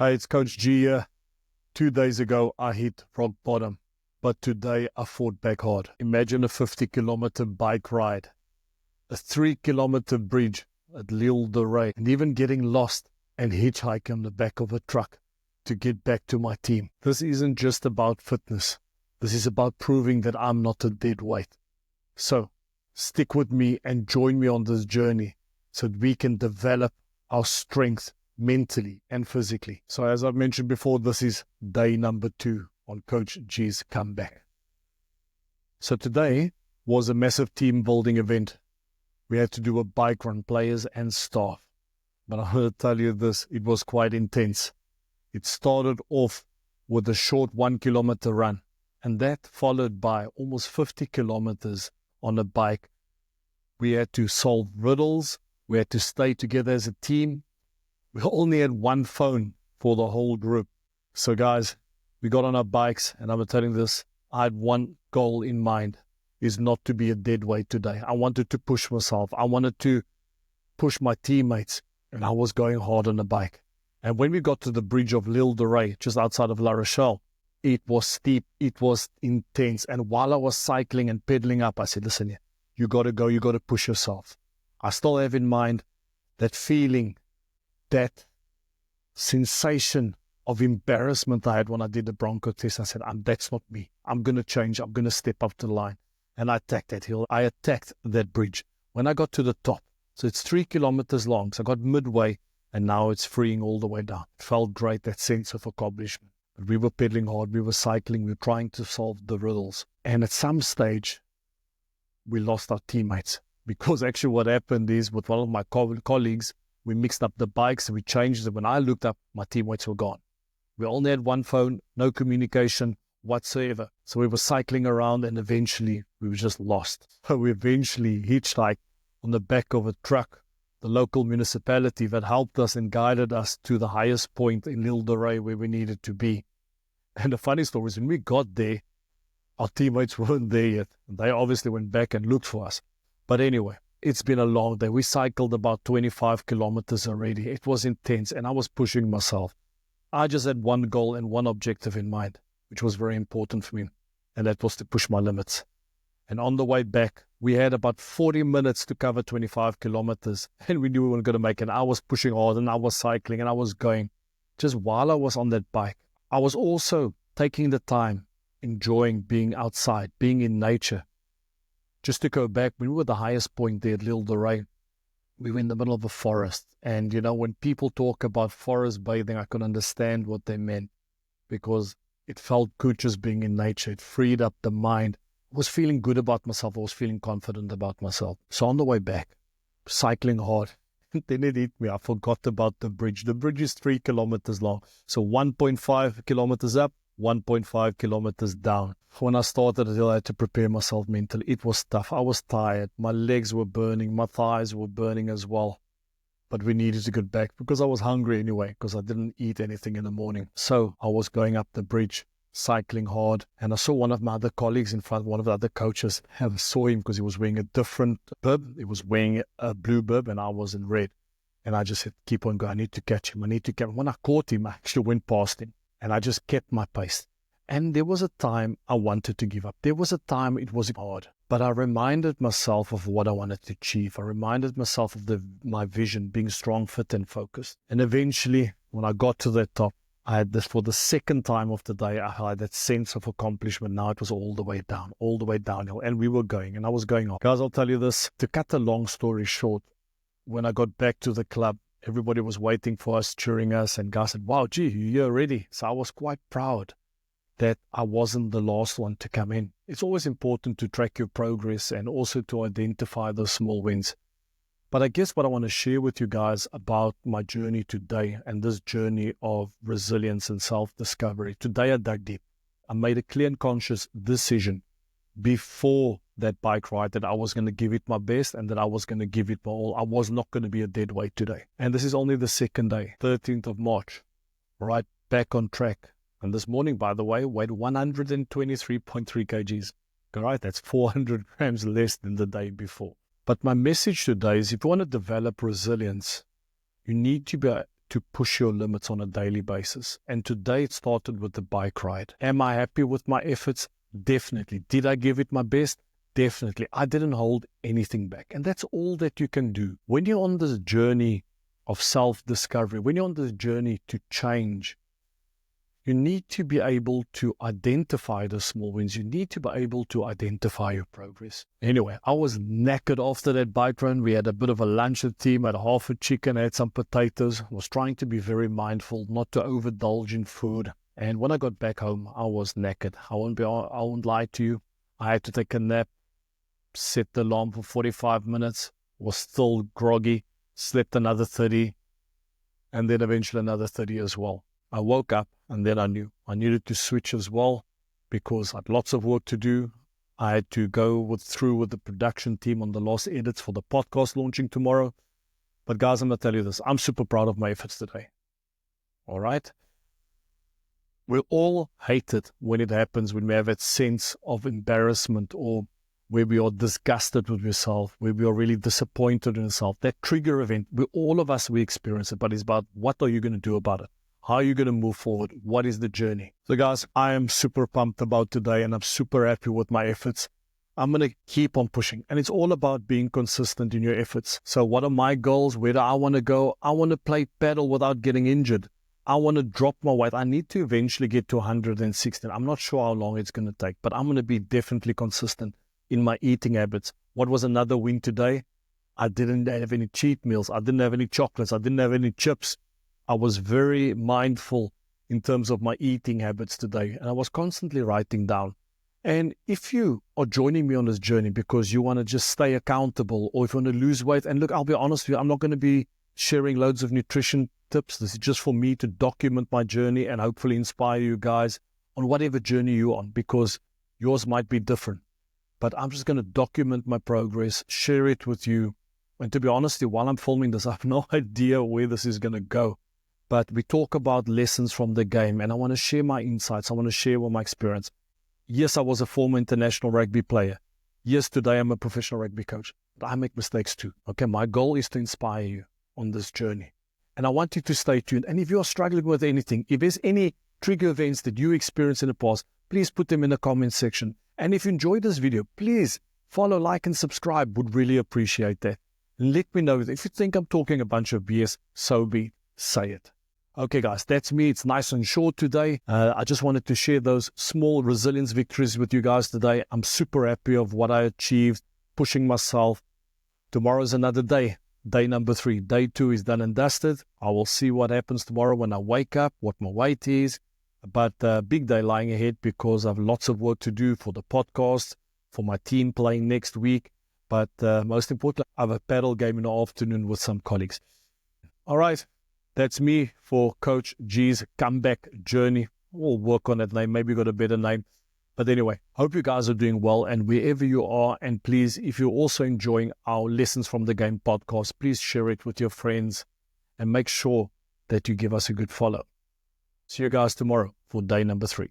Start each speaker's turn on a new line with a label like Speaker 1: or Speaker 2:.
Speaker 1: Hey, it's Coach G here. 2 days ago, I hit rock bottom, but today I fought back hard. Imagine a 50-kilometer bike ride, a 3-kilometer bridge at L'Île de Ré, and even getting lost and hitchhiking on the back of a truck to get back to my team. This isn't just about fitness. This is about proving that I'm not a dead weight. So, stick with me and join me on this journey so that we can develop our strength mentally and physically. So as I've mentioned before, this is day number 2 on Coach G's comeback. So today was a massive team building event. We had to do a bike run, players and staff. But I'm going to tell you this, it was quite intense. It started off with a short 1-kilometer run, and that followed by almost 50 kilometers on a bike. We had to solve riddles. We had to stay together as a team. We only had one phone for the whole group. So guys, we got on our bikes, and I'm telling you this, I had one goal in mind, is not to be a dead weight today. I wanted to push myself. I wanted to push my teammates, and I was going hard on the bike. And when we got to the bridge of L'Île de Ré, just outside of La Rochelle, it was steep, it was intense. And while I was cycling and pedaling up, I said, listen, you got to go, you got to push yourself. I still have in mind that feeling, that sensation of embarrassment I had when I did the Bronco test. I said, that's not me. I'm going to change. I'm going to step up to the line. And I attacked that hill. I attacked that bridge. When I got to the top, so it's 3 kilometers long. So I got midway, and now it's freeing all the way down. It felt great, that sense of accomplishment. But we were pedaling hard. We were cycling. We were trying to solve the riddles. And at some stage, we lost our teammates. Because actually what happened is, with one of my colleagues, we mixed up the bikes and we changed them. When I looked up, my teammates were gone. We only had one phone, no communication whatsoever. So we were cycling around, and eventually we were just lost. So we eventually hitchhiked on the back of a truck, the local municipality that helped us and guided us to the highest point in L'Île de Ré where we needed to be. And the funny story is, when we got there, our teammates weren't there yet. They obviously went back and looked for us. But anyway, it's been a long day. We cycled about 25 kilometers already. It was intense, and I was pushing myself. I just had one goal and one objective in mind, which was very important for me, and that was to push my limits. And on the way back, we had about 40 minutes to cover 25 kilometers, and we knew we weren't going to make it. I was pushing hard, and I was cycling, and I was going. Just while I was on that bike, I was also taking the time, enjoying being outside, being in nature. Just to go back, when we were at the highest point there at L'Île de Ré, we were in the middle of a forest. And, when people talk about forest bathing, I could understand what they meant, because it felt good just being in nature. It freed up the mind. I was feeling good about myself. I was feeling confident about myself. So on the way back, cycling hard, then it hit me. I forgot about the bridge. The bridge is 3 kilometers long. So 1.5 kilometers up, 1.5 kilometers down. When I started the hill, I had to prepare myself mentally. It was tough. I was tired. My legs were burning. My thighs were burning as well. But we needed to get back because I was hungry anyway, because I didn't eat anything in the morning. So I was going up the bridge, cycling hard. And I saw one of my other colleagues in front, one of the other coaches. I saw him because he was wearing a different bib. He was wearing a blue bib and I was in red. And I just said, keep on going. I need to catch him. I need to catch him. When I caught him, I actually went past him. And I just kept my pace. And there was a time I wanted to give up. There was a time it was hard. But I reminded myself of what I wanted to achieve. I reminded myself of my vision, being strong, fit, and focused. And eventually, when I got to the top, I had this, for the second time of the day, I had that sense of accomplishment. Now it was all the way down, all the way downhill. And we were going, and I was going on. Guys, I'll tell you this. To cut a long story short, when I got back to the club, everybody was waiting for us, cheering us, and guys said, wow, gee, you're here already. So I was quite proud that I wasn't the last one to come in. It's always important to track your progress and also to identify those small wins. But I guess what I want to share with you guys about my journey today and this journey of resilience and self-discovery. Today I dug deep. I made a clear and conscious decision before that bike ride that I was going to give it my best and that I was going to give it my all. I was not going to be a dead weight today. And this is only the second day, 13th of March, right back on track. And this morning, by the way, weighed 123.3 kgs. All right, that's 400 grams less than the day before. But my message today is, if you want to develop resilience, you need to be to push your limits on a daily basis. And today it started with the bike ride. Am I happy with my efforts? Definitely. Did I give it my best? Definitely. I didn't hold anything back. And that's all that you can do. When you're on this journey of self-discovery, when you're on this journey to change, you need to be able to identify the small wins. You need to be able to identify your progress. Anyway, I was knackered after that bike run. We had a bit of a lunch at the team, had half a chicken, had some potatoes. I was trying to be very mindful, not to overindulge in food. And when I got back home, I was knackered. I won't lie to you. I had to take a nap, set the alarm for 45 minutes, was still groggy, slept another 30, and then eventually another 30 as well. I woke up and then I knew I needed to switch as well because I had lots of work to do. I had to go through with the production team on the last edits for the podcast launching tomorrow. But guys, I'm going to tell you this. I'm super proud of my efforts today. All right? We all hate it when it happens, when we have that sense of embarrassment or where we are disgusted with yourself, where we are really disappointed in yourself. That trigger event, all of us, we experience it, but it's about what are you going to do about it? How are you going to move forward? What is the journey? So guys, I am super pumped about today and I'm super happy with my efforts. I'm going to keep on pushing. And it's all about being consistent in your efforts. So what are my goals? Where do I want to go? I want to play paddle without getting injured. I want to drop my weight. I need to eventually get to 116. I'm not sure how long it's going to take, but I'm going to be definitely consistent in my eating habits. What was another win today? I didn't have any cheat meals. I didn't have any chocolates. I didn't have any chips. I was very mindful in terms of my eating habits today, and I was constantly writing down. And if you are joining me on this journey because you want to just stay accountable, or if you want to lose weight, and look, I'll be honest with you, I'm not going to be sharing loads of nutrition tips. This is just for me to document my journey and hopefully inspire you guys on whatever journey you're on, because yours might be different. But I'm just going to document my progress, share it with you. And to be honest with you, while I'm filming this, I have no idea where this is going to go. But we talk about lessons from the game, and I want to share my insights. I want to share my experience. Yes, I was a former international rugby player. Yes, today I'm a professional rugby coach. But I make mistakes too. Okay, my goal is to inspire you on this journey. And I want you to stay tuned. And if you are struggling with anything, if there's any trigger events that you experienced in the past, please put them in the comment section. And if you enjoyed this video, please follow, like, and subscribe. Would really appreciate that. Let me know. If you think I'm talking a bunch of BS, so be it. Say it. Okay, guys, that's me. It's nice and short today. I just wanted to share those small resilience victories with you guys today. I'm super happy of what I achieved, pushing myself. Tomorrow's another day. Day number 3. Day 2 is done and dusted. I will see what happens tomorrow when I wake up, what my weight is. But big day lying ahead because I have lots of work to do for the podcast, for my team playing next week. But most importantly, I have a paddle game in the afternoon with some colleagues. All right. That's me for Coach G's comeback journey. We'll work on that name. Maybe got a better name. But anyway, hope you guys are doing well. And wherever you are, and please, if you're also enjoying our Lessons from the Game podcast, please share it with your friends and make sure that you give us a good follow. See you guys tomorrow for day number 3.